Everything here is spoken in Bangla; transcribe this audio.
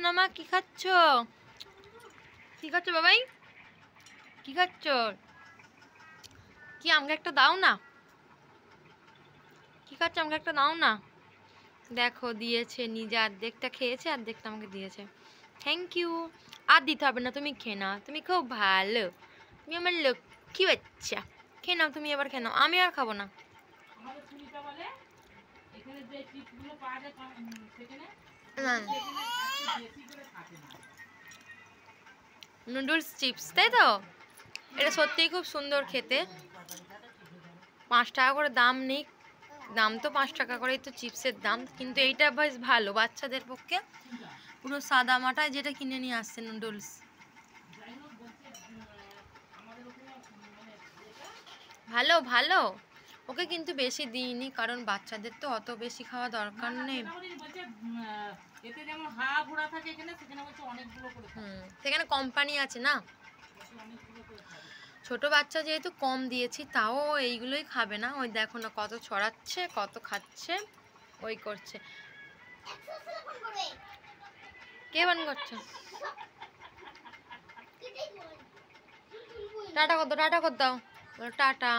না মা, কি খাচ্ছ? কি খাচ্ছ বাবাই? কি খাচ্ছ? কি আমাকে একটা দাও না? কি খাচ্ছ? আমাকে একটা দাও না। দেখো দিয়েছে, নিজে অর্ধেকটা খেয়েছে, অর্ধেকটা আমাকে দিয়েছে। Thank you. আর দিতে হবে না, তুমি খেয়ে নাও, তুমি খুব ভালো, তুমি আমার লক্ষ্মী বাচ্চা। খেয়ে নাও তুমি, এবার খেয়ে নাও, আমি আর খাবো না। নুডলস চিপস, তাই তো? এটা সত্যিই খুব সুন্দর খেতে। 5 টাকা করে দাম নেই, দাম তো 5 টাকা করেই তো চিপসের দাম, কিন্তু এইটা বেশ ভালো বাচ্চাদের পক্ষে। পুরো সাদা মাটায় যেটা কিনে নিয়ে আসছে নুডলস, ভালো ভালো। ওকে কিন্তু বেশি দিইনি, কারণ বাচ্চাদের তো অত বেশি খাওয়া দরকার নেই। সেখানে কোম্পানি আছে না, ছোট বাচ্চা যেহেতু কম দিয়েছি, তাও এইগুলোই খাবে না। ওই দেখো না কত ছড়াচ্ছে, কত খাচ্ছে, ওই করছে। কে বান করছে? টাটা কর দাও, টাটা কর দাও, টাটা।